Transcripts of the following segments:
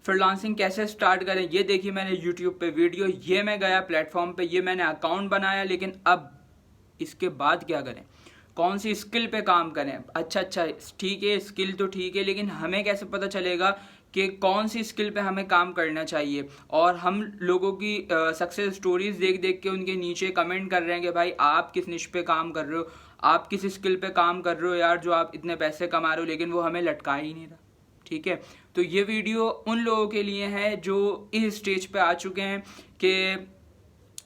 Freelancing कैसे start करें ये देखिए मैंने यूट्यूब पे वीडियो, ये मैं गया प्लेटफॉर्म पे, ये मैंने अकाउंट बनाया, लेकिन अब इसके बाद क्या करें, कौन सी स्किल पे काम करें। अच्छा ठीक है, स्किल तो ठीक है, लेकिन हमें कैसे पता चलेगा कि कौन सी स्किल पे हमें काम करना चाहिए। और हम लोगों की सक्सेस स्टोरीज देख देख के उनके नीचे कमेंट कर रहे हैं कि भाई आप किस निश पे काम कर रहे हो, आप किस स्किल पे काम कर रहे हो यार जो आप इतने पैसे कमा रहे हो, लेकिन वो हमें लटका ही नहीं रहा। ठीक है, तो ये वीडियो उन लोगों के लिए है जो इस स्टेज पे आ चुके हैं कि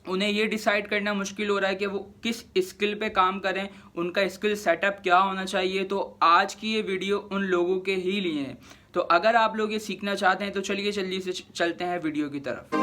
उन्हें ये डिसाइड करना मुश्किल हो रहा है कि वो किस स्किल पे काम करें, उनका स्किल सेटअप क्या होना चाहिए। तो आज की ये वीडियो उन लोगों के ही लिए है। तो अगर आप लोग ये सीखना चाहते हैं तो चलिए जल्दी से चलते हैं वीडियो की तरफ।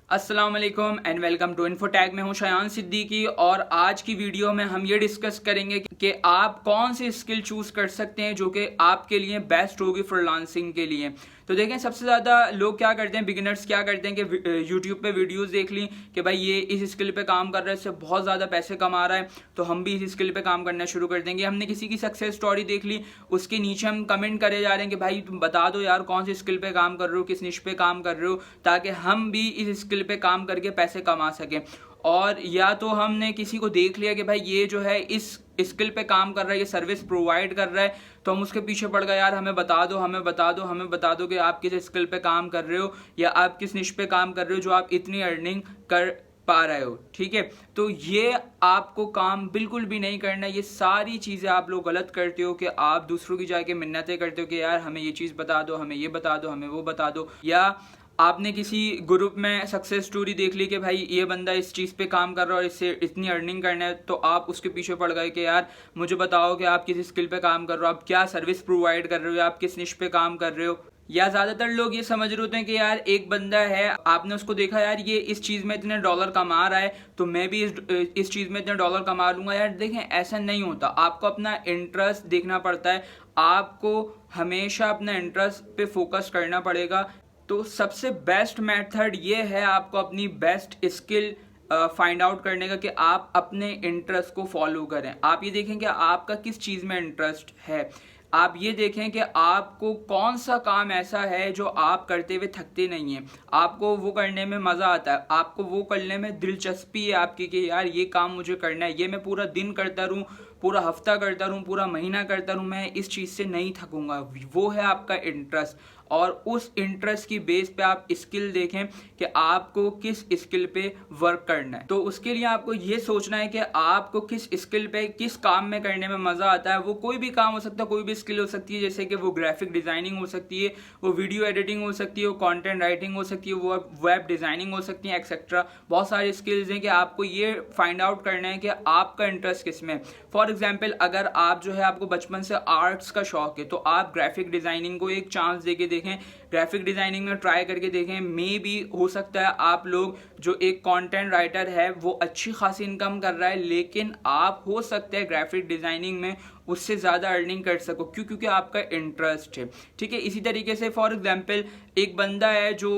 अस्सलाम वालेकुम एंड वेलकम टू इन्फोटैग। में हूं शायान सिद्दीकी और आज की वीडियो में हम ये डिस्कस करेंगे कि आप कौन सी स्किल चूज कर सकते हैं जो कि आपके लिए बेस्ट होगी फ्रीलांसिंग के लिए। तो देखें, सबसे ज़्यादा लोग क्या करते हैं, बिगिनर्स क्या करते हैं कि यूट्यूब पे वीडियोस देख ली कि भाई ये इस स्किल पे काम कर रहा है, इससे बहुत ज़्यादा पैसे कमा रहा है, तो हम भी इस स्किल पे काम करना शुरू कर देंगे। हमने किसी की सक्सेस स्टोरी देख ली, उसके नीचे हम कमेंट करे जा रहे हैं कि भाई तुम बता दो यार कौन सी स्किल पे काम कर रहे हो, किस निश पे काम कर रहे हो, ताकि हम भी इस स्किल पे काम करके पैसे कमा सकें। और या तो हमने किसी को देख लिया कि भाई ये जो है इस स्किल पे काम कर रहा है, ये सर्विस प्रोवाइड कर रहा है, तो हम उसके पीछे पड़ गए यार हमें बता दो हमें बता दो हमें बता दो कि आप किस स्किल पे काम कर रहे हो या आप किस निश पे काम कर रहे हो जो आप इतनी अर्निंग कर पा रहे हो। ठीक है, तो ये आपको काम बिल्कुल भी नहीं करना। ये सारी चीज़ें आप लोग गलत करते हो कि आप दूसरों की जाके मिन्नतें करते हो कि यार हमें ये चीज़ बता दो, हमें ये बता दो, हमें वो बता दो। या आपने किसी ग्रुप में सक्सेस स्टोरी देख ली कि भाई ये बंदा इस चीज़ पे काम कर रहा है और इससे इतनी अर्निंग करना है, तो आप उसके पीछे पड़ गए कि यार मुझे बताओ कि आप किस स्किल पे काम कर रहे हो, आप क्या सर्विस प्रोवाइड कर रहे हो, आप किस निश पे काम कर रहे हो। या ज़्यादातर लोग ये समझ रहे होते हैं कि यार एक बंदा है, आपने उसको देखा यार ये इस चीज़ में इतने डॉलर कमा रहा है तो मैं भी इस चीज़ में इतने डॉलर कमा लूँगा। यार देखें, ऐसा नहीं होता। आपको अपना इंटरेस्ट देखना पड़ता है, आपको हमेशा अपना इंटरेस्ट पे फोकस करना पड़ेगा। तो सबसे बेस्ट मेथड ये है आपको अपनी बेस्ट स्किल फाइंड आउट करने का कि आप अपने इंटरेस्ट को फॉलो करें। आप ये देखें कि आपका किस चीज़ में इंटरेस्ट है, आप ये देखें कि आपको कौन सा काम ऐसा है जो आप करते हुए थकते नहीं हैं, आपको वो करने में मज़ा आता है, आपको वो करने में दिलचस्पी है आपकी कि यार ये काम मुझे करना है, ये मैं पूरा दिन करता रहूँ, पूरा हफ्ता करता रहूँ, पूरा महीना करता रहूँ, मैं इस चीज़ से नहीं थकूंगा। वो है आपका इंटरेस्ट। और उस इंटरेस्ट की बेस पे आप स्किल देखें कि आपको किस स्किल पे वर्क करना है। तो उसके लिए आपको ये सोचना है कि आपको किस स्किल पे किस काम में करने में मज़ा आता है। वो कोई भी काम हो सकता है, कोई भी स्किल हो सकती है, जैसे कि वो ग्राफिक डिज़ाइनिंग हो सकती है, वो वीडियो एडिटिंग हो सकती है, वो कंटेंट राइटिंग हो सकती है, वो वेब डिज़ाइनिंग हो सकती है, एक्सेट्रा। बहुत सारी स्किल्स हैं कि आपको ये फाइंड आउट करना है कि आपका इंटरेस्ट किस में। फॉर एग्जाम्पल, अगर आप जो है आपको बचपन से आर्ट्स का शौक है तो आप ग्राफिक डिज़ाइनिंग को एक चांस दे के देखें, ग्राफिक डिज़ाइनिंग में ट्राई करके देखें। मे भी हो सकता है आप लोग जो एक कंटेंट राइटर है वो अच्छी खासी इनकम कर रहा है, लेकिन आप हो सकता है ग्राफिक डिज़ाइनिंग में उससे ज़्यादा अर्निंग कर सको। क्यों? क्योंकि आपका इंटरेस्ट है। ठीक है, इसी तरीके से फॉर एग्जांपल एक बंदा है जो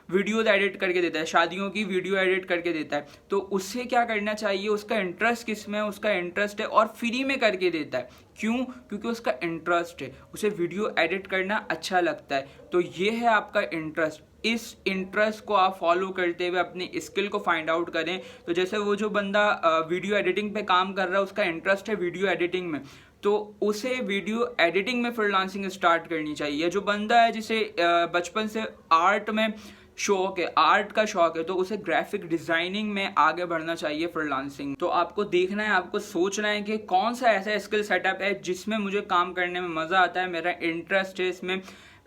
वीडियोज़ एडिट करके देता है, शादियों की वीडियो एडिट करके देता है, तो उससे क्या करना चाहिए, उसका इंटरेस्ट किस में, उसका इंटरेस्ट है और फ्री में करके देता है। क्यों? क्योंकि उसका इंटरेस्ट है, उसे वीडियो एडिट करना अच्छा लगता है। तो ये है आपका इंटरेस्ट। इस इंटरेस्ट को आप फॉलो करते हुए अपनी स्किल को फाइंड आउट करें। तो जैसे वो जो बंदा वीडियो एडिटिंग पे काम कर रहा है, उसका इंटरेस्ट है वीडियो एडिटिंग में, तो उसे वीडियो एडिटिंग में फ्रीलांसिंग स्टार्ट करनी चाहिए। जो बंदा है जिसे बचपन से आर्ट में शौक है, आर्ट का शौक है, तो उसे ग्राफिक डिज़ाइनिंग में आगे बढ़ना चाहिए फ्रीलांसिंग। तो आपको देखना है, आपको सोचना है कि कौन सा ऐसा स्किल सेटअप है जिसमें मुझे काम करने में मज़ा आता है, मेरा इंटरेस्ट है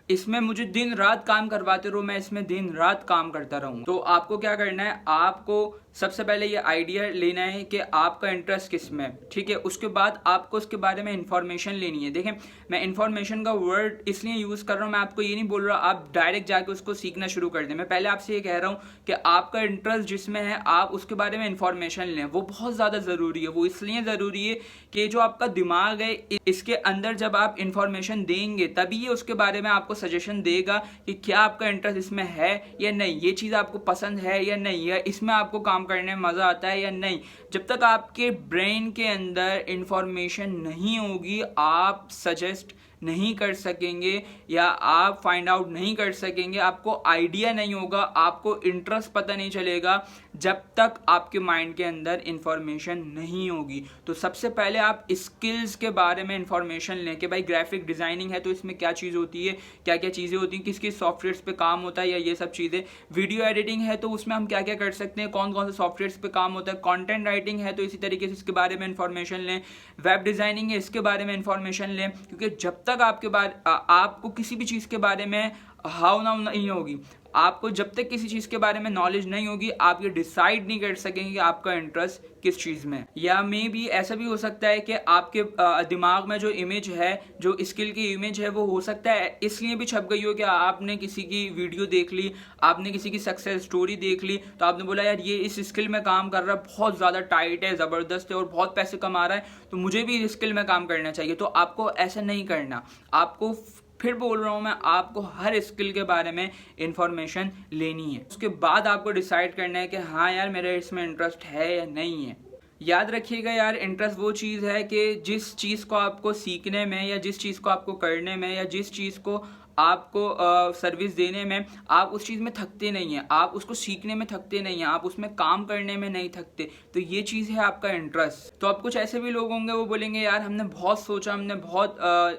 इसमें मुझे दिन रात काम करवाते रहो, मैं इसमें दिन रात काम करता रहूँ। तो आपको क्या करना है, आपको सबसे पहले ये आइडिया लेना है कि आपका इंटरेस्ट किस में। ठीक है, उसके बाद आपको उसके बारे में इंफॉर्मेशन लेनी है। देखें, मैं इंफॉर्मेशन का वर्ड इसलिए यूज़ कर रहा हूँ, मैं आपको ये नहीं बोल रहा आप डायरेक्ट जाके उसको सीखना शुरू कर दें। मैं पहले आपसे ये कह रहा हूँ कि आपका इंटरेस्ट जिसमें है आप उसके बारे में इंफॉर्मेशन लें। वो बहुत ज़्यादा ज़रूरी है। वो इसलिए ज़रूरी है कि जो आपका दिमाग है इसके अंदर जब आप इंफॉर्मेशन देंगे तभी ये उसके बारे में आपको सजेशन देगा कि क्या आपका इंटरेस्ट इसमें है या नहीं, ये चीज़ आपको पसंद है या नहीं है, इसमें आपको काम काम करने में मज़ा आता है या नहीं। जब तक आपके ब्रेन के अंदर इंफॉर्मेशन नहीं होगी आप सजेस्ट नहीं कर सकेंगे या आप फाइंड आउट नहीं कर सकेंगे, आपको आइडिया नहीं होगा, आपको इंटरेस्ट पता नहीं चलेगा जब तक आपके माइंड के अंदर इंफॉर्मेशन नहीं होगी। तो सबसे पहले आप स्किल्स के बारे में इंफॉर्मेशन लें कि भाई ग्राफिक डिज़ाइनिंग है तो इसमें क्या चीज़ होती है, क्या क्या चीज़ें होती हैं, किस किस सॉफ्टवेयर्स पे काम होता है या ये सब चीज़ें। वीडियो एडिटिंग है तो उसमें हम क्या क्या कर सकते हैं, कौन कौन से सॉफ्टवेयर्स पे काम होता है। कंटेंट राइटिंग है तो इसी तरीके से इसके बारे में इंफॉर्मेशन लें। वेब डिज़ाइनिंग है इसके बारे में इंफॉर्मेशन लें, क्योंकि जब तक आपको किसी भी चीज़ के बारे में हाउ नाउ नहीं होगी, आपको जब तक किसी चीज़ के बारे में नॉलेज नहीं होगी आप ये डिसाइड नहीं कर सकेंगे कि आपका इंटरेस्ट किस चीज़ में। या मे बी ऐसा भी हो सकता है कि आपके दिमाग में जो इमेज है, जो स्किल की इमेज है, वो हो सकता है इसलिए भी छप गई हो कि आपने किसी की वीडियो देख ली, आपने किसी की सक्सेस स्टोरी देख ली, तो आपने बोला यार ये इस स्किल में काम कर रहा है, बहुत ज़्यादा टाइट है, ज़बरदस्त है और बहुत पैसे कमा रहा है, तो मुझे भी इस स्किल में काम करना चाहिए। तो आपको ऐसा नहीं करना, आपको फिर बोल रहा हूँ मैं, आपको हर स्किल के बारे में इंफॉर्मेशन लेनी है। उसके बाद आपको डिसाइड करना है कि हाँ यार मेरा इसमें इंटरेस्ट है या नहीं है। याद रखिएगा यार, इंटरेस्ट वो चीज़ है कि जिस चीज़ को आपको सीखने में या जिस चीज़ को आपको करने में या जिस चीज़ को आपको सर्विस देने में आप उस चीज़ में थकते नहीं हैं, आप उसको सीखने में थकते नहीं हैं, आप उसमें काम करने में नहीं थकते, तो ये चीज़ है आपका इंटरेस्ट। तो अब कुछ ऐसे भी लोग होंगे वो बोलेंगे यार हमने बहुत सोचा, हमने बहुत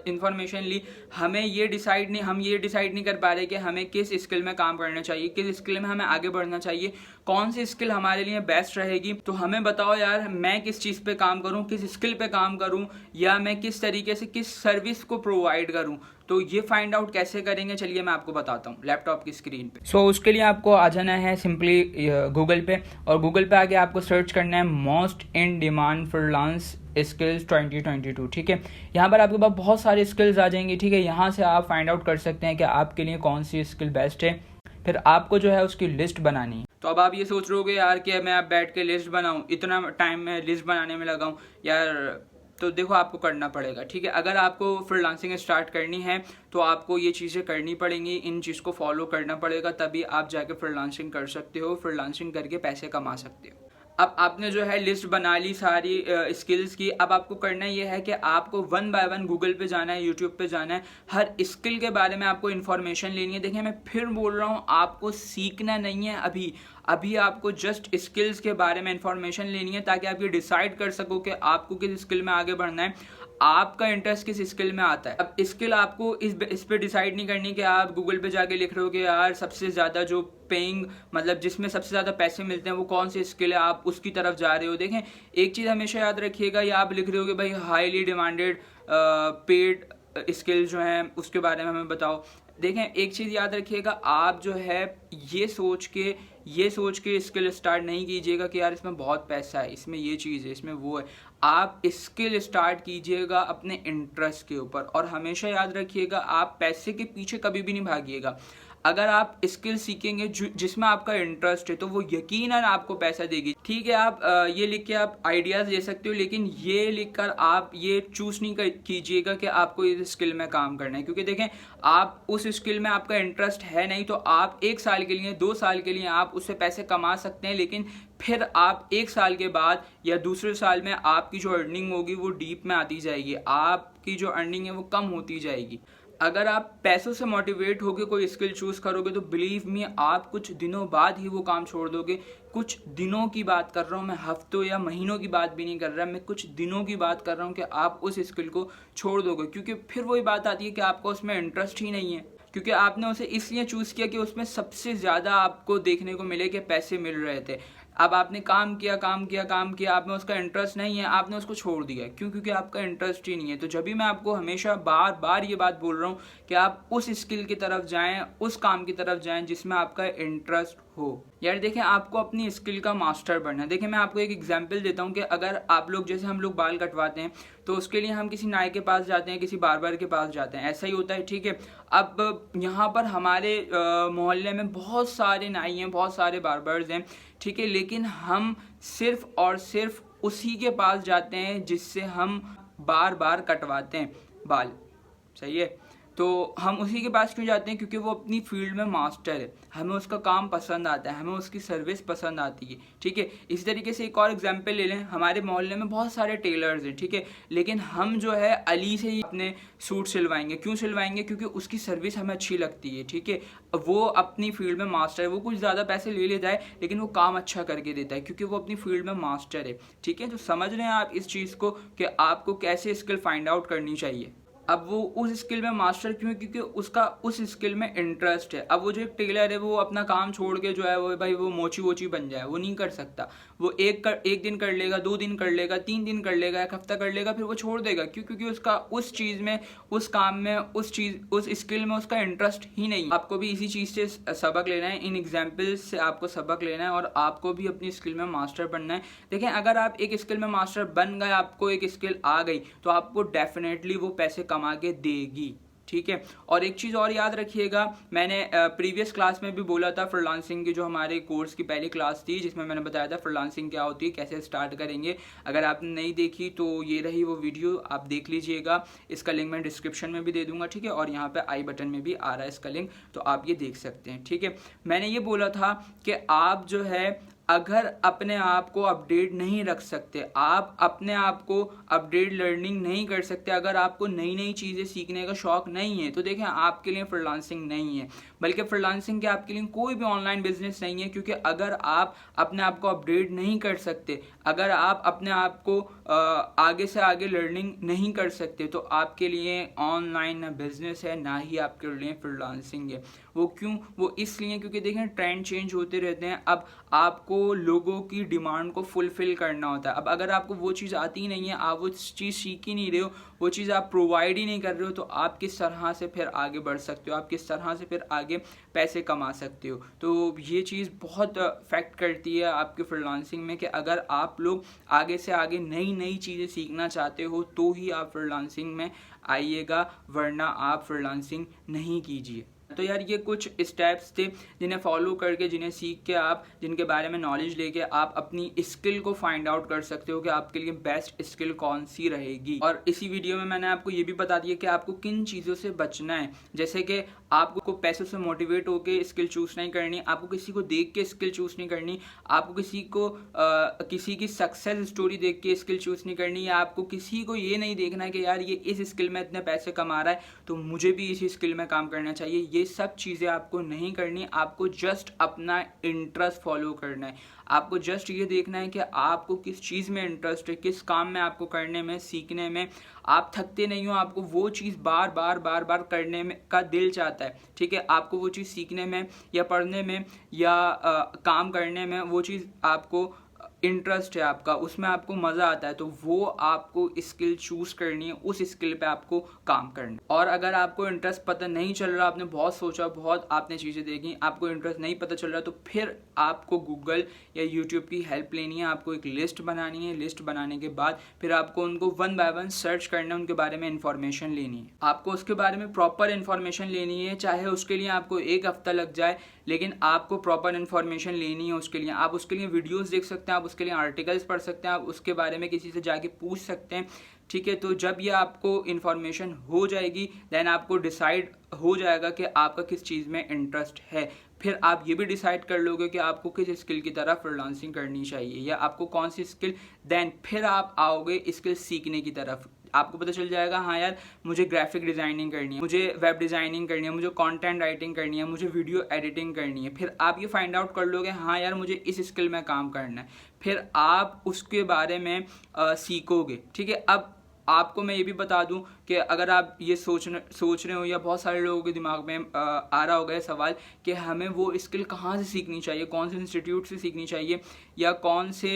इन्फॉर्मेशन ली, हम ये डिसाइड नहीं कर पा रहे कि हमें किस स्किल में काम करना चाहिए, किस स्किल में हमें आगे बढ़ना चाहिए, कौन सी स्किल हमारे लिए बेस्ट रहेगी। तो हमें बताओ यार मैं किस चीज़ पे काम करूं, किस स्किल पे काम करूं, या मैं किस तरीके से किस सर्विस को प्रोवाइड करूं। तो ये फाइंड आउट कैसे करेंगे, चलिए मैं आपको बताता हूँ लैपटॉप की स्क्रीन पे। उसके लिए आपको आ जाना है सिंपली गूगल पे, और गूगल पे आके आपको सर्च करना है most in demand freelance skills 2022। ठीक है, यहाँ पर आपके पास बहुत सारी स्किल्स आ जाएंगी। ठीक है, यहाँ से आप फाइंड आउट कर सकते हैं कि आपके लिए कौन सी स्किल बेस्ट है, फिर आपको जो है उसकी लिस्ट बनानी है। तो अब आप ये सोच रहे होगे यार कि मैं अब बैठ के लिस्ट बनाऊँ, इतना टाइम मैं लिस्ट बनाने में लगाऊँ यार, तो देखो आपको करना पड़ेगा। ठीक है, अगर आपको फ्रीलांसिंग स्टार्ट करनी है तो आपको ये चीज़ें करनी पड़ेंगी, इन चीज़ को फॉलो करना पड़ेगा, तभी आप जाके फ्रीलांसिंग कर सकते हो, फ्रीलांसिंग करके पैसे कमा सकते हो। अब आपने जो है लिस्ट बना ली सारी स्किल्स की, अब आपको करना ये है कि आपको 1 बाय 1 गूगल पे जाना है, यूट्यूब पे जाना है, हर स्किल के बारे में आपको इन्फॉर्मेशन लेनी है। देखिए मैं फिर बोल रहा हूँ, आपको सीखना नहीं है अभी आपको जस्ट स्किल्स के बारे में इंफॉर्मेशन लेनी है, ताकि आप ये डिसाइड कर सको कि आपको किस स्किल में आगे बढ़ना है, आपका इंटरेस्ट किस स्किल में आता है। अब स्किल आपको इस पे डिसाइड नहीं करनी कि आप गूगल पे जाके लिख रहे हो कि यार सबसे ज़्यादा जो पेइंग, मतलब जिसमें सबसे ज़्यादा पैसे मिलते हैं वो कौन सी स्किल है, आप उसकी तरफ जा रहे हो। देखें एक चीज़ हमेशा याद रखिएगा, या आप लिख रहे हो कि भाई हाईली डिमांडेड पेड स्किल जो हैं उसके बारे में हमें बताओ। देखें एक चीज़ याद रखिएगा, आप जो है ये सोच के स्किल स्टार्ट नहीं कीजिएगा कि यार इसमें बहुत पैसा है, इसमें ये चीज़ है, इसमें वो है। आप स्किल स्टार्ट कीजिएगा अपने इंटरेस्ट के ऊपर, और हमेशा याद रखिएगा आप पैसे के पीछे कभी भी नहीं भागिएगा। अगर आप स्किल सीखेंगे जिसमें आपका इंटरेस्ट है तो वो यकीनन आपको पैसा देगी। ठीक है, आप ये लिख के आप आइडियाज़ ले सकते हो, लेकिन ये लिखकर आप ये चूज़ नहीं कीजिएगा कि आपको इस स्किल में काम करना है, क्योंकि देखें आप उस स्किल में आपका इंटरेस्ट है नहीं, तो आप 1 साल के लिए 2 साल के लिए आप उससे पैसे कमा सकते हैं, लेकिन फिर आप 1 साल के बाद या दूसरे साल में आपकी जो अर्निंग होगी वो डीप में आती जाएगी, आपकी जो अर्निंग है वो कम होती जाएगी। अगर आप पैसों से मोटिवेट होकर कोई स्किल चूज़ करोगे तो बिलीव मी आप कुछ दिनों बाद ही वो काम छोड़ दोगे। कुछ दिनों की बात कर रहा हूँ मैं, हफ्तों या महीनों की बात भी नहीं कर रहा, मैं कुछ दिनों की बात कर रहा हूँ कि आप उस स्किल को छोड़ दोगे, क्योंकि फिर वही बात आती है कि आपको उसमें इंटरेस्ट ही नहीं है, क्योंकि आपने उसे इसलिए चूज़ किया कि उसमें सबसे ज़्यादा आपको देखने को मिले कि पैसे मिल रहे थे। अब आपने काम किया, आप में उसका इंटरेस्ट नहीं है, आपने उसको छोड़ दिया। क्यों? क्योंकि आपका इंटरेस्ट ही नहीं है। तो जब भी मैं आपको हमेशा बार बार ये बात बोल रहा हूँ कि आप उस स्किल की तरफ जाएं, उस काम की तरफ जाएं जिसमें आपका इंटरेस्ट हो। यार देखें, आपको अपनी स्किल का मास्टर बनना है। देखें मैं आपको एक एग्जांपल देता हूँ कि अगर आप लोग, जैसे हम लोग बाल कटवाते हैं तो उसके लिए हम किसी नाई के पास जाते हैं, किसी बार्बर के पास जाते हैं, ऐसा ही होता है। ठीक है, अब यहाँ पर हमारे मोहल्ले में बहुत सारे नाई हैं, बहुत सारे बार्बर्स हैं, ठीक है, लेकिन हम सिर्फ और सिर्फ उसी के पास जाते हैं जिससे हम बार बार कटवाते हैं बाल। सही है, तो हम उसी के पास क्यों जाते हैं? क्योंकि वो अपनी फील्ड में मास्टर है, हमें उसका काम पसंद आता है, हमें उसकी सर्विस पसंद आती है, ठीक है। इसी तरीके से एक और एग्जांपल ले लें, हमारे मोहल्ले में बहुत सारे टेलर्स हैं, ठीक है, लेकिन हम जो है अली से ही अपने सूट सिलवाएंगे। क्यों सिलवाएंगे? क्योंकि उसकी सर्विस हमें अच्छी लगती है, ठीक है। वो अपनी फील्ड में मास्टर है, वो कुछ ज़्यादा पैसे ले लेता है लेकिन वो काम अच्छा करके देता है क्योंकि वो अपनी फील्ड में मास्टर है, ठीक है। तो समझ रहे हैं आप इस चीज़ को कि आपको कैसे स्किल फाइंड आउट करनी चाहिए। अब वो उस स्किल में मास्टर क्यों है? क्योंकि उसका उस स्किल में इंटरेस्ट है। अब वो जो एक टेलर है वो अपना काम छोड़ के जो है वो भाई वो मोची वोची बन जाए, वो नहीं कर सकता। वो एक दिन कर लेगा, 2 दिन कर लेगा, 3 दिन कर लेगा, 1 हफ्ता कर लेगा, फिर वो छोड़ देगा। क्यों? क्योंकि उसका उस चीज़ में, उस काम में, उस स्किल में उसका इंटरेस्ट ही नहीं है। आपको भी इसी चीज़ से सबक लेना है, इन एग्जाम्पल्स से आपको सबक लेना है और आपको भी अपनी स्किल में मास्टर बनना है। देखें, अगर आप एक स्किल में मास्टर बन गए, आपको एक स्किल आ गई, तो आपको डेफिनेटली वो पैसे कमा के देगी, ठीक है। और एक चीज़ और याद रखिएगा, मैंने प्रीवियस क्लास में भी बोला था, फ्रीलांसिंग की जो हमारे कोर्स की पहली क्लास थी जिसमें मैंने बताया था फ्रीलांसिंग क्या होती है, कैसे स्टार्ट करेंगे। अगर आपने नहीं देखी तो ये रही वो वीडियो, आप देख लीजिएगा। इसका लिंक मैं डिस्क्रिप्शन में भी दे दूंगा, ठीक है, और यहाँ पे आई बटन में भी आ रहा है इसका लिंक, तो आप ये देख सकते हैं, ठीक है। मैंने ये बोला था कि आप जो है अगर अपने आप को अपडेट नहीं रख सकते, आप अपने आप को अपडेट लर्निंग नहीं कर सकते, अगर आपको नई नई चीज़ें सीखने का शौक नहीं है, तो देखें आपके लिए फ्रीलांसिंग नहीं है, बल्कि फ्रीलांसिंग के आपके लिए कोई भी ऑनलाइन बिजनेस नहीं है। क्योंकि अगर आप अपने आप को अपडेट नहीं कर सकते, अगर आप अपने आप को आगे से आगे लर्निंग नहीं कर सकते, तो आपके लिए ऑनलाइन ना बिजनेस है, ना ही आपके लिए फ्रीलांसिंग है। वो क्यों? वो इसलिए क्योंकि देखें ट्रेंड चेंज होते रहते हैं। अब आपको लोगों की डिमांड को फुलफिल करना होता है। अब अगर आपको वो चीज़ आती नहीं है, आप वो चीज़ सीख ही नहीं रहे हो, वो चीज़ आप प्रोवाइड ही नहीं कर रहे हो, तो आप किस तरह से फिर आगे बढ़ सकते हो, आप किस तरह से फिर आगे पैसे कमा सकते हो। तो ये चीज़ बहुत फैक्ट करती है आपके फ्रीलांसिंग में कि अगर आप लोग आगे से आगे नई नई चीज़ें सीखना चाहते हो तो ही आप फ्रीलांसिंग में आइएगा, वरना आप फ्रीलांसिंग नहीं कीजिए। तो यार ये कुछ स्टेप्स थे जिन्हें फॉलो करके, जिन्हें सीख के आप, जिनके बारे में नॉलेज लेके आप अपनी स्किल को फाइंड आउट कर सकते हो कि आपके लिए बेस्ट स्किल कौन सी रहेगी। और इसी वीडियो में मैंने आपको ये भी बता दिया कि आपको किन चीज़ों से बचना है, जैसे कि आपको पैसों से मोटिवेट होकर स्किल चूज़ नहीं करनी, आपको किसी को देख के स्किल चूज़ नहीं करनी, आपको किसी की सक्सेस स्टोरी देख के स्किल चूज़ नहीं करनी, या आपको किसी को ये नहीं देखना है कि यार ये इस स्किल में इतने पैसे कमा रहा है तो मुझे भी इसी स्किल में काम करना चाहिए। ये सब चीज़ें आपको नहीं करनी। आपको जस्ट अपना इंटरेस्ट फॉलो करना है। आपको जस्ट ये देखना है कि आपको किस चीज़ में इंटरेस्ट है, किस काम में आपको करने में, सीखने में आप थकते नहीं हो, आपको वो चीज़ बार बार करने में का दिल चाहता है, ठीक है। आपको वो चीज़ सीखने में या पढ़ने में या काम करने में वो चीज़ आपको इंटरेस्ट है, आपका उसमें आपको मज़ा आता है, तो वो आपको स्किल चूज़ करनी है, उस स्किल पे आपको काम करना है। और अगर आपको इंटरेस्ट पता नहीं चल रहा, आपने बहुत सोचा, बहुत आपने चीज़ें देखी, आपको इंटरेस्ट नहीं पता चल रहा, तो फिर आपको गूगल या यूट्यूब की हेल्प लेनी है। आपको एक लिस्ट बनानी है, लिस्ट बनाने के बाद फिर आपको उनको 1 बाय 1 सर्च करना है, उनके बारे में इंफॉर्मेशन लेनी है। आपको उसके बारे में प्रॉपर इन्फॉर्मेशन लेनी है, चाहे उसके लिए आपको 1 हफ्ता लग जाए, लेकिन आपको प्रॉपर इन्फॉर्मेशन लेनी है। उसके लिए आप उसके लिए वीडियोस देख सकते हैं, आप उसके लिए आर्टिकल्स पढ़ सकते हैं, आप उसके बारे में किसी से जाके पूछ सकते हैं, ठीक है। तो जब ये आपको इन्फॉर्मेशन हो जाएगी, देन आपको डिसाइड हो जाएगा कि आपका किस चीज़ में इंटरेस्ट है। फिर आप ये भी डिसाइड कर लोगे कि आपको किस स्किल की तरफ फ्रीलांसिंग करनी चाहिए या आपको कौन सी स्किल, देन फिर आप आओगे स्किल सीखने की तरफ। आपको पता चल जाएगा, हाँ यार मुझे ग्राफिक डिज़ाइनिंग करनी है, मुझे वेब डिज़ाइनिंग करनी है, मुझे कंटेंट राइटिंग करनी है, मुझे वीडियो एडिटिंग करनी है। फिर आप ये फाइंड आउट कर लोगे, हाँ यार मुझे इस स्किल में काम करना है, फिर आप उसके बारे में सीखोगे, ठीक है। अब आपको मैं ये भी बता दूं कि अगर आप ये सोच रहे हो, या बहुत सारे लोगों के दिमाग में आ रहा होगा ये सवाल कि हमें वो स्किल कहाँ से सीखनी चाहिए, कौन से इंस्टीट्यूट से सीखनी चाहिए, या कौन से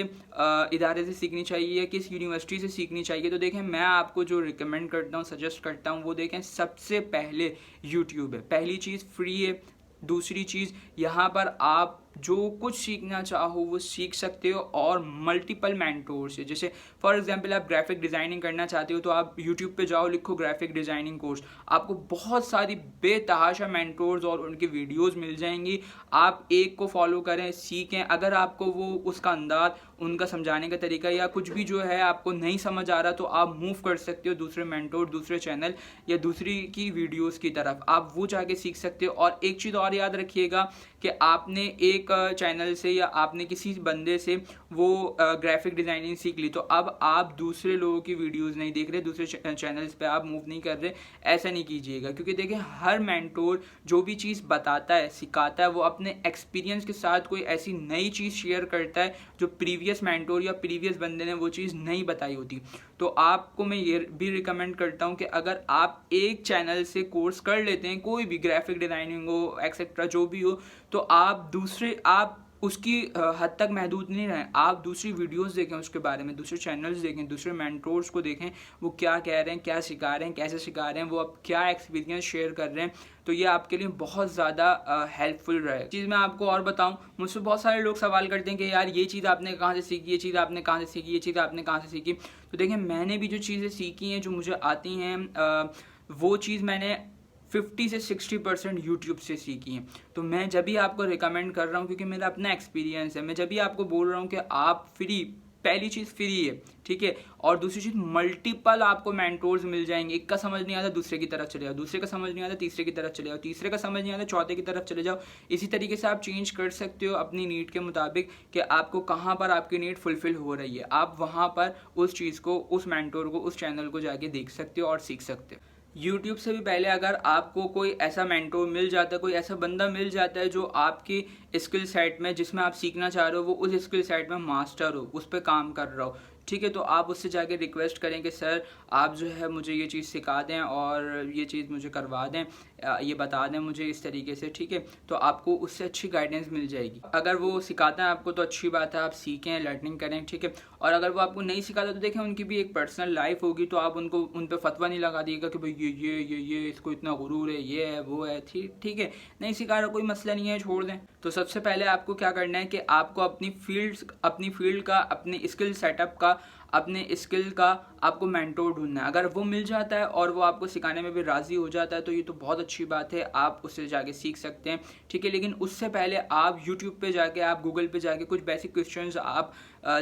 इदारे से सीखनी चाहिए, या किस यूनिवर्सिटी से सीखनी चाहिए। तो देखें, मैं आपको जो रिकमेंड करता हूँ, सजेस्ट करता हूँ, वो देखें सबसे पहले यूट्यूब है। पहली चीज़ फ्री है, दूसरी चीज़ यहाँ पर आप जो कुछ सीखना चाहो वो सीख सकते हो और मल्टीपल मेंटोर से। जैसे फॉर एग्जांपल आप ग्राफिक डिज़ाइनिंग करना चाहते हो तो आप यूट्यूब पे जाओ, लिखो ग्राफिक डिज़ाइनिंग कोर्स, आपको बहुत सारी बेतहाशा मेंटोर्स और उनकी वीडियोस मिल जाएंगी। आप एक को फॉलो करें, सीखें। अगर आपको वो उसका अंदाज, उनका समझाने का तरीका या कुछ भी जो है आपको नहीं समझ आ रहा तो आप मूव कर सकते हो दूसरे मेंटोर, दूसरे चैनल या दूसरी की वीडियोस की तरफ, आप वो जाके सीख सकते हो। और एक चीज़ और याद रखिएगा कि आपने एक चैनल से या आपने किसी बंदे से वो ग्राफिक डिज़ाइनिंग सीख ली तो अब आप दूसरे लोगों की वीडियोस नहीं देख रहे, दूसरे चैनल्स पे आप मूव नहीं कर रहे। ऐसा नहीं कीजिएगा, क्योंकि देखिए हर मेंटोर जो भी चीज़ बताता है, सिखाता है, वो अपने एक्सपीरियंस के साथ कोई ऐसी नई चीज़ शेयर करता है जो प्रीवियस मेंटोर या प्रीवियस बंदे ने वो चीज़ नहीं बताई होती। तो आपको मैं ये भी रिकमेंड करता हूँ कि अगर आप एक चैनल से कोर्स कर लेते हैं, कोई भी ग्राफिक डिज़ाइनिंग हो एक्सेट्रा जो भी हो, तो आप उसकी हद तक महदूद नहीं रहें। आप दूसरी वीडियोस देखें उसके बारे में, दूसरे चैनल्स देखें, दूसरे मेंटोर्स को देखें, वो क्या कह रहे हैं, क्या सिखा रहे हैं, कैसे सिखा रहे हैं, वो अब क्या एक्सपीरियंस शेयर कर रहे हैं। तो ये आपके लिए बहुत ज़्यादा हेल्पफुल रहे। चीज़ मैं आपको और बताऊं, मुझसे बहुत सारे लोग सवाल करते हैं कि यार ये चीज़ आपने कहाँ से सीखी, ये चीज़ आपने कहाँ से सीखी, ये चीज़ आपने कहाँ से सीखी। तो देखिए मैंने भी जो चीज़ें सीखी हैं, जो मुझे आती हैं, वो चीज़ मैंने 50 से 60% यूट्यूब से सीखी हैं। तो मैं जब भी आपको रिकमेंड कर रहा हूँ, क्योंकि मेरा अपना एक्सपीरियंस है, मैं जब भी आपको बोल रहा हूँ कि आप फ्री, पहली चीज़ फ्री है, ठीक है, और दूसरी चीज़ मल्टीपल आपको मेंटोर्स मिल जाएंगे। एक का समझ नहीं आता दूसरे की तरफ चले जाओ, दूसरे का समझ नहीं आता तीसरे की तरफ चले जाओ, तीसरे का समझ नहीं आता चौथे की तरफ चले जाओ। इसी तरीके से आप चेंज कर सकते हो अपनी नीड के मुताबिक कि आपको कहाँ पर आपकी नीड फुलफिल हो रही है। आप वहाँ पर उस चीज़ को, उस मेंटोर को, उस चैनल को जाके देख सकते हो और सीख सकते हो। यूट्यूब से भी पहले अगर आपको कोई ऐसा मेंटोर मिल जाता है, कोई ऐसा बंदा मिल जाता है जो आपकी स्किल सेट में, जिसमें आप सीखना चाह रहे हो, वो उस स्किल सेट में मास्टर हो, उस पर काम कर रहा हो, ठीक है, तो आप उससे जाके रिक्वेस्ट करें कि सर आप जो है मुझे ये चीज़ सिखा दें और ये चीज़ मुझे करवा दें, ये बता दें मुझे इस तरीके से, ठीक है, तो आपको उससे अच्छी गाइडेंस मिल जाएगी। अगर वो सिखाता है आपको तो अच्छी बात है, आप सीखें, लर्निंग करें, ठीक है। और अगर वो आपको नहीं सिखाता तो देखें उनकी भी एक पर्सनल लाइफ होगी, तो आप उनको उन पर फतवा नहीं लगा दिएगा कि भाई ये इसको इतना गुरूर है, ये है वो है, ठीक है, नहीं सिखा रहा कोई मसला नहीं है, छोड़ दें। तो सबसे पहले आपको क्या करना है कि आपको अपनी फील्ड का, अपनी स्किल सेटअप का, अपने स्किल का आपको मेंटोर ढूंढना है। अगर वो मिल जाता है और वो आपको सिखाने में भी राज़ी हो जाता है तो ये तो बहुत अच्छी बात है, आप उससे जाके सीख सकते हैं, ठीक है। लेकिन उससे पहले आप यूट्यूब पे जाके, आप गूगल पे जाके कुछ बेसिक क्वेश्चंस आप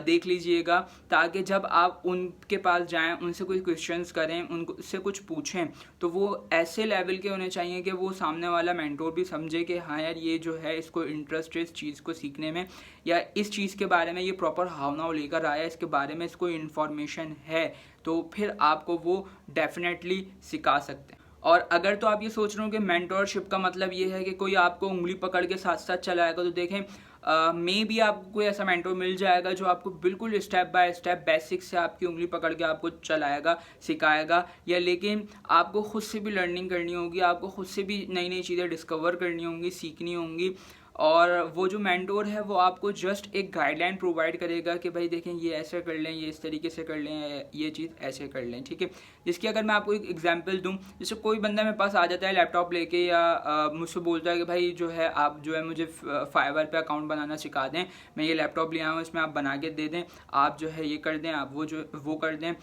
देख लीजिएगा, ताकि जब आप उनके पास जाएं, उनसे कोई क्वेश्चंस करें, उनसे कुछ पूछें, तो वो ऐसे लेवल के होने चाहिए कि वो सामने वाला मेंटोर भी समझे कि हाँ यार ये जो है इसको इंटरेस्ट है इस चीज़ को सीखने में, या इस चीज़ के बारे में ये प्रॉपर भावनाओं लेकर आया, इसके बारे में इसको इन्फॉर्मेशन है, तो फिर आपको वो डेफिनेटली सिखा सकते हैं। और अगर तो आप ये सोच रहे हो कि मेंटोरशिप का मतलब ये है कि कोई आपको उंगली पकड़ के साथ साथ चलाएगा, तो देखें मे बी आपको कोई ऐसा मेंटोर मिल जाएगा जो आपको बिल्कुल स्टेप बाय स्टेप बेसिक से आपकी उंगली पकड़ के आपको चलाएगा, सिखाएगा, या लेकिन आपको खुद से भी लर्निंग करनी होगी, आपको खुद से भी नई नई चीज़ें डिस्कवर करनी होंगी, सीखनी होंगी। और वो जो मेंटोर है वो आपको जस्ट एक गाइडलाइन प्रोवाइड करेगा कि भाई देखें ये ऐसे कर लें, ये इस तरीके से कर लें, ये चीज़ ऐसे कर लें, ठीक है। जिसकी अगर मैं आपको एक एग्जांपल दूं, जैसे कोई बंदा मेरे पास आ जाता है लैपटॉप लेके, या मुझसे बोलता है कि भाई जो है आप जो है मुझे फाइवर पे अकाउंट बनाना सिखा दें, मैं ये लैपटॉप ले आया हूँ, इसमें आप बना के दे दें, आप जो है ये कर दें, आप वो कर दें,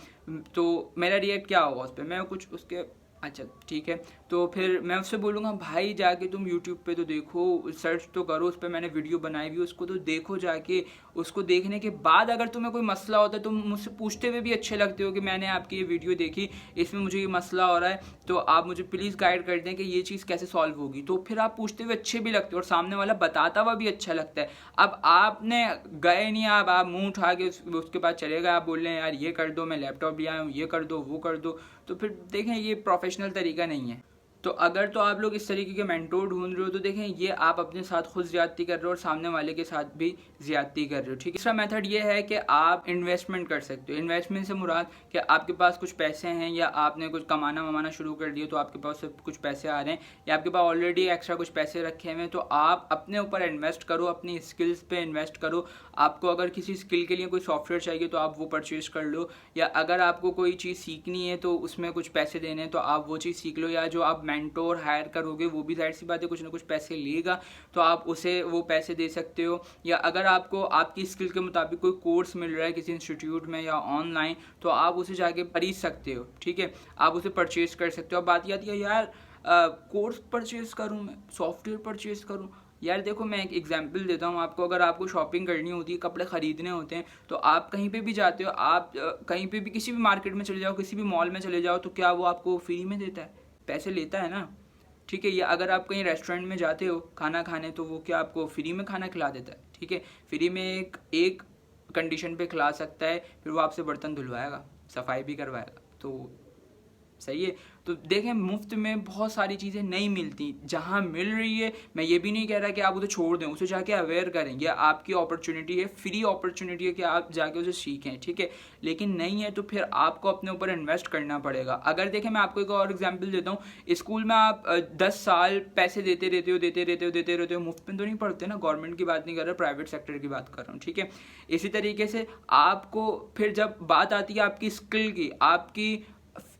तो मेरा रिएक्ट क्या होगा उस पर, मैं कुछ उसके अच्छा ठीक है, तो फिर मैं उससे बोलूँगा भाई जाके तुम YouTube पे तो देखो, सर्च तो करो, उस पर मैंने वीडियो बनाई हुई, उसको तो देखो जाके। उसको देखने के बाद अगर तुम्हें कोई मसला होता है, तुम मुझसे पूछते हुए भी अच्छे लगते हो कि मैंने आपकी ये वीडियो देखी, इसमें मुझे ये मसला हो रहा है, तो आप मुझे प्लीज़ गाइड कर दें कि ये चीज़ कैसे सॉल्व होगी, तो फिर आप पूछते हुए अच्छे भी लगते हो और सामने वाला बताता हुआ भी अच्छा लगता है। अब आपने गए नहीं, आप मुँह उठा के उसके बाद चले गए, आप बोल रहे हैं यार ये कर दो, मैं लैपटॉप ले आया हूँ, ये कर दो, वो कर दो, तो फिर देखें ये प्रोफेशनल तरीका नहीं है। तो अगर तो आप लोग इस तरीके के मेंटोर ढूंढ रहे हो तो देखें ये आप अपने साथ खुद ज्यादती कर रहे हो और सामने वाले के साथ भी ज्यादती कर रहे हो, ठीक है। दूसरा मेथड ये है कि आप इन्वेस्टमेंट कर सकते हो। इन्वेस्टमेंट से मुराद कि आपके पास कुछ पैसे हैं या आपने कुछ कमाना शुरू कर दिया, तो आपके पास से कुछ पैसे आ रहे हैं या आपके पास ऑलरेडी एक्स्ट्रा कुछ पैसे रखे हुए हैं, तो आप अपने ऊपर इन्वेस्ट करो, अपनी स्किल्स पे इन्वेस्ट करो। आपको अगर किसी स्किल के लिए कोई सॉफ्टवेयर चाहिए तो आप वो परचेज कर लो, या अगर आपको कोई चीज़ सीखनी है तो उसमें कुछ पैसे देने हैं तो आप वो चीज़ सीख लो, या जो आप मेंटोर हायर करोगे, वो भी ज़ाहिर सी बात है कुछ ना कुछ पैसे लेगा, तो आप उसे वो पैसे दे सकते हो। या अगर आपको आपकी स्किल के मुताबिक कोई कोर्स मिल रहा है किसी इंस्टीट्यूट में या ऑनलाइन, तो आप उसे जाके खरीद सकते हो, ठीक है, आप उसे परचेज़ कर सकते हो। अब बात आती है यार कोर्स परचेज़ करूँ, मैं सॉफ्टवेयर परचेज़ करूँ। यार देखो, मैं एक एग्जांपल देता हूँ आपको। अगर आपको शॉपिंग करनी होती है, कपड़े ख़रीदने होते हैं, तो आप कहीं पे भी जाते हो, आप कहीं पे भी किसी भी मार्केट में चले जाओ, किसी भी मॉल में चले जाओ, तो क्या वो आपको फ्री में देता है? पैसे लेता है ना, ठीक है। या अगर आप कहीं रेस्टोरेंट में जाते हो खाना खाने, तो वो क्या आपको फ्री में खाना खिला देता है? ठीक है, फ्री में एक कंडीशन पे खिला सकता है, फिर वो आपसे बर्तन धुलवाएगा, सफाई भी करवाएगा। तो सही है। तो देखें, मुफ्त में बहुत सारी चीज़ें नहीं मिलती, जहाँ मिल रही है मैं ये भी नहीं कह रहा कि आप उसे छोड़ दें, उसे जाके अवेयर करें। यह आपकी अपॉर्चुनिटी है, फ्री अपॉर्चुनिटी है कि आप जाके उसे सीखें, ठीक है। लेकिन नहीं है तो फिर आपको अपने ऊपर इन्वेस्ट करना पड़ेगा। अगर देखें, मैं आपको एक और एग्जांपल देता हूँ। स्कूल में आप 10 साल पैसे देते रहते हो, मुफ्त में तो नहीं पढ़ते ना। गवर्नमेंट की बात नहीं कर रहा, प्राइवेट सेक्टर की बात कर रहा हूँ, ठीक है। इसी तरीके से आपको फिर जब बात आती है आपकी स्किल की, आपकी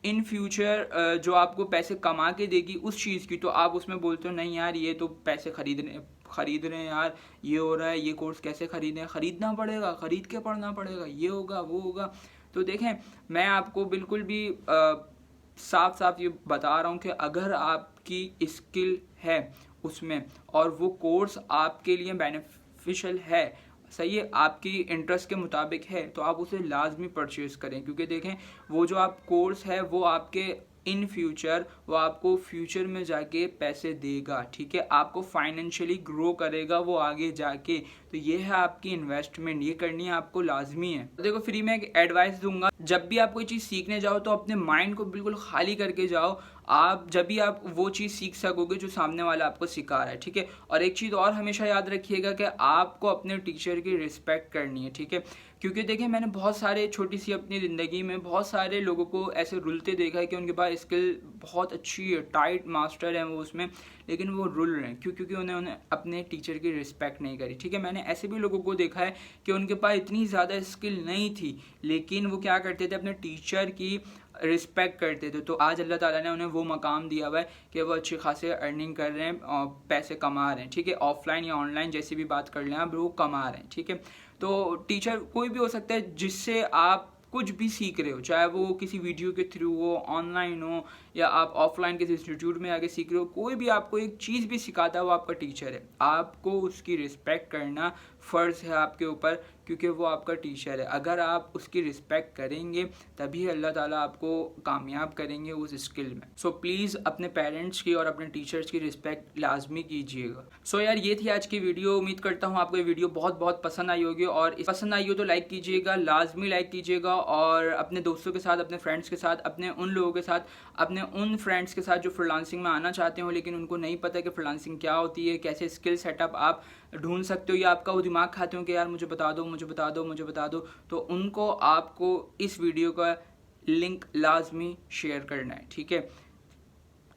इन फ्यूचर जो आपको पैसे कमा के देगी उस चीज़ की, तो आप उसमें बोलते हो नहीं यार, ये तो पैसे खरीद रहे हैं यार, ये हो रहा है, ये कोर्स कैसे खरीदें, खरीदना पड़ेगा, खरीद के पढ़ना पड़ेगा, ये होगा वो होगा। तो देखें, मैं आपको बिल्कुल भी साफ साफ ये बता रहा हूँ कि अगर आपकी स्किल है उसमें और वो कोर्स आपके लिए बेनिफिशियल है, सही है, आपकी इंटरेस्ट के मुताबिक है, तो आप उसे लाजमी परचेज़ करें। क्योंकि देखें, वो जो आप कोर्स है वो आपके इन फ्यूचर, वो आपको फ्यूचर में जाके पैसे देगा, ठीक है, आपको फाइनेंशियली ग्रो करेगा वो आगे जाके। तो ये है आपकी इन्वेस्टमेंट, ये करनी है आपको लाजमी है। तो देखो, फ्री में एक एडवाइस दूंगा, जब भी आप कोई चीज़ सीखने जाओ तो अपने माइंड को बिल्कुल खाली करके जाओ। आप जब भी आप वो चीज़ सीख सकोगे जो सामने वाला आपको सिखा रहा है, ठीक है। और एक चीज़ और हमेशा याद रखिएगा कि आपको अपने टीचर की रिस्पेक्ट करनी है, ठीक है। क्योंकि देखिए, मैंने बहुत सारे छोटी सी अपनी ज़िंदगी में बहुत सारे लोगों को ऐसे रुलते देखा है कि उनके पास स्किल बहुत अच्छी है, टाइट मास्टर है वो उसमें, लेकिन वो रुल रहे हैं। क्यों? क्योंकि उन्होंने अपने टीचर की रिस्पेक्ट नहीं करी, ठीक है। मैंने ऐसे भी लोगों को देखा है कि उनके पास इतनी ज़्यादा स्किल नहीं थी, लेकिन वो क्या करते थे, अपने टीचर की रिस्पेक्ट करते थे। तो आज अल्लाह ताला ने उन्हें वो मकाम दिया हुआ है कि वो अच्छी खासे अर्निंग कर रहे हैं और पैसे कमा रहे हैं, ठीक है। ऑफलाइन या ऑनलाइन जैसी भी बात कर लें आप, वो कमा रहे हैं, ठीक है। तो टीचर कोई भी हो सकता है जिससे आप कुछ भी सीख रहे हो, चाहे वो किसी वीडियो के थ्रू हो, ऑनलाइन हो, या आप ऑफलाइन किसी इंस्टीट्यूट में आके सीख रहे हो, कोई भी आपको एक चीज़ भी सिखाता है वो आपका टीचर है। आपको उसकी रिस्पेक्ट करना फ़र्ज़ है आपके ऊपर, क्योंकि वो आपका टीचर है। अगर आप उसकी रिस्पेक्ट करेंगे तभी अल्लाह ताला आपको कामयाब करेंगे उस स्किल में। सो प्लीज़ अपने पेरेंट्स की और अपने टीचर्स की रिस्पेक्ट लाजमी कीजिएगा। सो यार, ये थी आज की वीडियो। उम्मीद करता हूँ आपको ये वीडियो बहुत पसंद आई होगी, और पसंद आई हो तो लाइक कीजिएगा, लाजमी लाइक कीजिएगा, और अपने दोस्तों के साथ, अपने फ्रेंड्स के साथ, अपने उन लोगों के साथ, अपने उन फ्रेंड्स के साथ जो फ्रीलांसिंग में आना चाहते हो लेकिन उनको नहीं पता कि फ्रीलांसिंग क्या होती है, कैसे स्किल सेटअप आप ढूंढ सकते हो, या आपका वो दिमाग खाते हो कि यार मुझे बता दो, तो उनको आपको इस वीडियो का लिंक लाजमी शेयर करना है, ठीक है।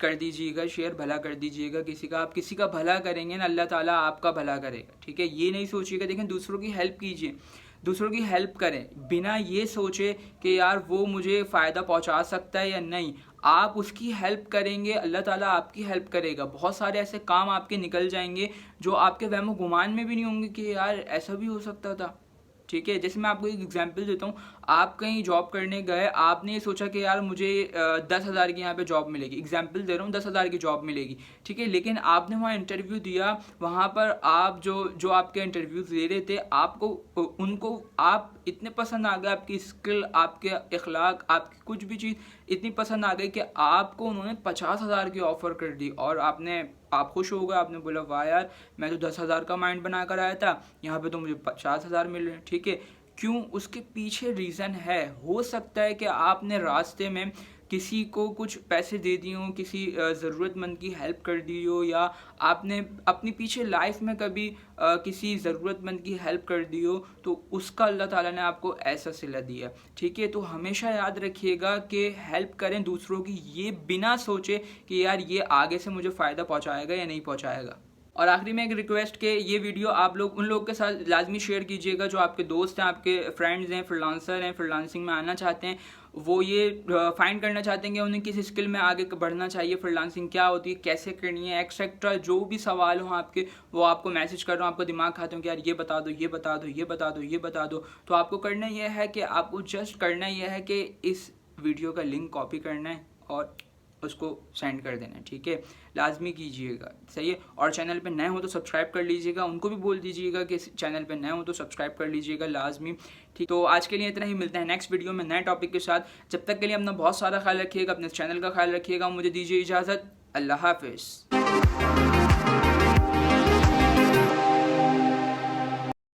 कर दीजिएगा शेयर, भला कर दीजिएगा किसी का। आप किसी का भला करेंगे ना, अल्लाह ताला आपका भला करेगा, ठीक है। ये नहीं सोचिएगा, देखें, दूसरों की हेल्प कीजिए, दूसरों की हेल्प करें बिना ये सोचे कि यार वो मुझे फ़ायदा पहुंचा सकता है या नहीं। आप उसकी हेल्प करेंगे, अल्लाह ताला आपकी हेल्प करेगा। बहुत सारे ऐसे काम आपके निकल जाएंगे जो आपके वहमो गुमान में भी नहीं होंगे कि यार ऐसा भी हो सकता था, ठीक है। जैसे मैं आपको एक एग्जांपल देता हूँ, आप कहीं जॉब करने गए, आपने ये सोचा कि यार मुझे 10,000 की यहाँ पे जॉब मिलेगी, एग्जांपल दे रहा हूँ, 10,000 की जॉब मिलेगी, ठीक है। लेकिन आपने वहाँ इंटरव्यू दिया, वहाँ पर आप जो आपके इंटरव्यूज दे रहे थे, आपको उनको आप इतने पसंद आ गए, आपकी स्किल, आपके अखलाक, आपकी कुछ भी चीज़ इतनी पसंद आ गई कि आपको उन्होंने 50,000 की ऑफ़र कर दी, और आप खुश हो गए, आपने बोला वाह यार, मैं तो 10,000 का माइंड बना कर आया था, यहाँ पे तो मुझे 50,000 मिल रहे हैं, ठीक है। क्यों? उसके पीछे रीज़न है। हो सकता है कि आपने रास्ते में किसी को कुछ पैसे दे दिए हों, किसी ज़रूरतमंद की हेल्प कर दी हो, या आपने अपनी पीछे लाइफ में कभी किसी ज़रूरतमंद की हेल्प कर दी हो, तो उसका अल्लाह ताला ने आपको ऐसा सिला दिया, ठीक है। तो हमेशा याद रखिएगा कि हेल्प करें दूसरों की, ये बिना सोचे कि यार ये आगे से मुझे फ़ायदा पहुंचाएगा या नहीं पहुंचाएगा। और आखिरी में एक रिक्वेस्ट के ये वीडियो आप लोग उन लोगों के साथ लाजमी शेयर कीजिएगा जो आपके दोस्त हैं, आपके फ्रेंड्स हैं, फ्रीलांसर हैं, फ्रीलांसिंग में आना चाहते हैं, वो ये फाइंड करना चाहते हैं कि उन्हें किस स्किल में आगे बढ़ना चाहिए, फ्रीलांसिंग क्या होती है, कैसे करनी है, एक्सेट्रा। जो भी सवाल हो आपके, वो आपको मैसेज कर रहा हूँ, आपको दिमाग खाते हो कि यार ये बता दो, ये बता दो, ये बता दो, ये बता दो। तो आपको करना यह है कि आपको जस्ट करना यह है कि इस वीडियो का लिंक कॉपी करना है और उसको सेंड कर देना है, ठीक है। लाजमी कीजिएगा, सही है। और चैनल पे नए हो तो सब्सक्राइब कर लीजिएगा, उनको भी बोल दीजिएगा कि चैनल पे नए हो तो सब्सक्राइब कर लीजिएगा लाजमी, ठीक। तो आज के लिए इतना ही, मिलते हैं नेक्स्ट वीडियो में नए टॉपिक के साथ। जब तक के लिए अपना बहुत सारा ख्याल रखिएगा, अपने चैनल का ख्याल रखिएगा। मुझे दीजिए इजाज़त, अल्लाह हाफिज़।